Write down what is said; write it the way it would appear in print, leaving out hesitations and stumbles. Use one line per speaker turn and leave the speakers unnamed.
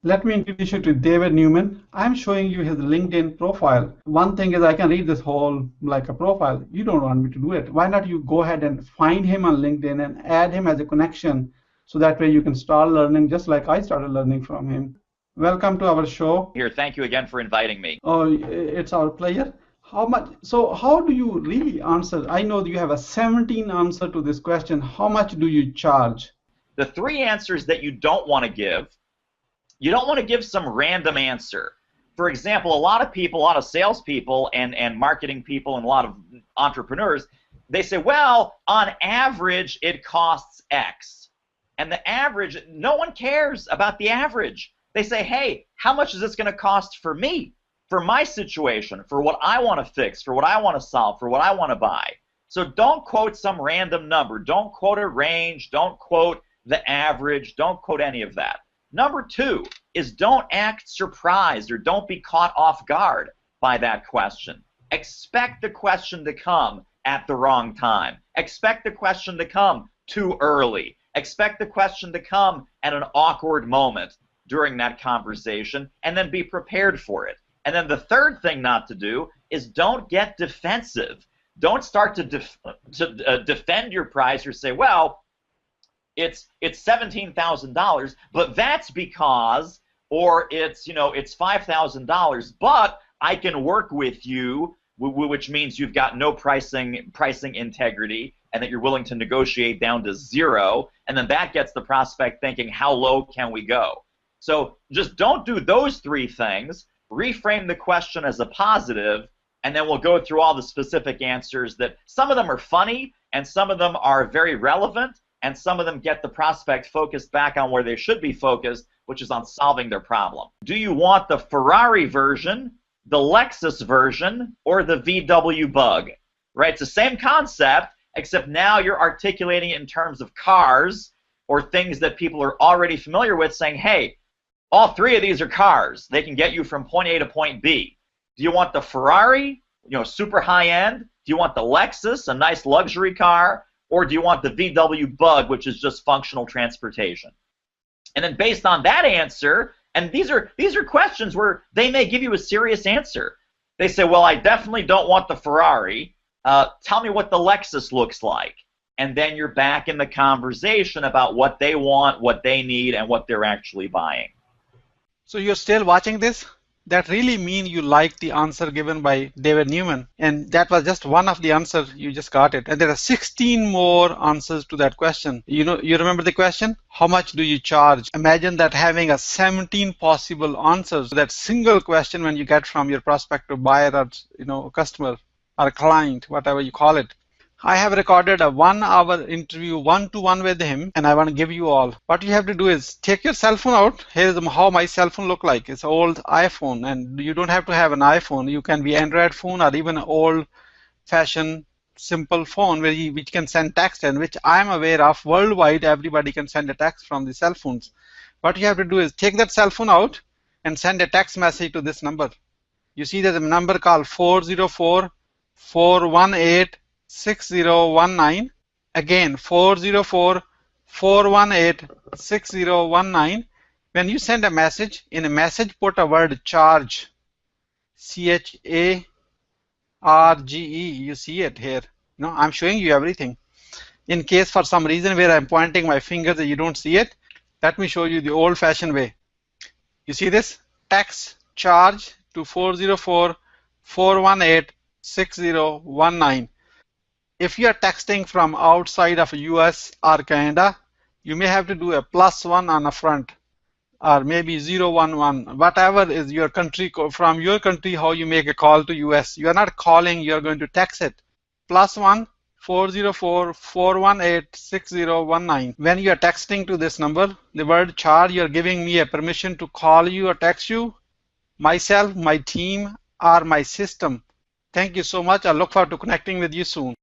Let me introduce you to David Newman. I'm showing you his LinkedIn profile. One thing is I can read this whole like a profile. You don't want me to do it. Why not you go ahead and find him on LinkedIn and add him as a connection so that way you can start learning just like I started learning from him. Welcome to our show.
Here, thank you again for inviting me.
Oh, it's our pleasure. How do you really answer? I know you have a 17 answer to this question. How much do you charge?
The 3 answers that you don't want to give, you don't want to give some random answer. For example, a lot of people, a lot of salespeople and marketing people and a lot of entrepreneurs, they say, well, on average, it costs X. And the average, no one cares about the average. They say, hey, how much is this going to cost for me, for my situation, for what I want to fix, for what I want to solve, for what I want to buy? So don't quote some random number. Don't quote a range. Don't quote the average. Don't quote any of that. Number 2 is don't act surprised or don't be caught off guard by that question. Expect the question to come at the wrong time. Expect the question to come too early. Expect the question to come at an awkward moment during that conversation, and then be prepared for it. And then the third thing not to do is don't get defensive. Don't start to defend your price or say, well, it's $17,000, but that's because, or it's $5,000, but I can work with you, which means you've got no pricing integrity, and that you're willing to negotiate down to 0, and then that gets the prospect thinking, how low can we go? So just don't do those 3 things. Reframe the question as a positive, and then we'll go through all the specific answers that some of them are funny, and some of them are very relevant, and some of them get the prospect focused back on where they should be focused, which is on solving their problem. Do you want the Ferrari version, the Lexus version, or the VW Bug? Right? It's the same concept, except now you're articulating it in terms of cars or things that people are already familiar with, saying, hey, all 3 of these are cars. They can get you from point A to point B. Do you want the Ferrari, super high end? Do you want the Lexus, a nice luxury car? Or do you want the VW Bug, which is just functional transportation? And then based on that answer, and these are questions where they may give you a serious answer. They say, well, I definitely don't want the Ferrari. Tell me what the Lexus looks like. And then you're back in the conversation about what they want, what they need, and what they're actually buying.
So you're still watching this? That really means you like the answer given by David Newman. And that was just one of the answers. You just got it. And there are 16 more answers to that question. You remember the question? How much do you charge? Imagine that having a 17 possible answers to that single question when you get from your prospective buyer or customer or client, whatever you call it. I have recorded a 1-hour interview one-to-one with him, and I want to give you all. What you have to do is take your cell phone out. Here's how my cell phone look like. It's an old iPhone, and you don't have to have an iPhone. You can be Android phone or even an old-fashioned simple phone which can send text, and which I'm aware of worldwide. Everybody can send a text from the cell phones. What you have to do is take that cell phone out and send a text message to this number. You see there's a number called 404-418-6019. Again, 404-418-6019. When you send a message, in a message put a word charge, C-H-A-R-G-E. You see it here. I'm showing you everything. In case for some reason where I'm pointing my finger that you don't see it, let me show you the old-fashioned way. You see this? Text charge to 404-418-6019. If you are texting from outside of US or Canada, you may have to do a +1 on the front, or maybe 011, whatever is your country, from your country how you make a call to US. You are not calling, you are going to text it. +1 404-418-6019. When you are texting to this number, the word charge, you are giving me a permission to call you or text you, myself, my team, or my system. Thank you so much. I look forward to connecting with you soon.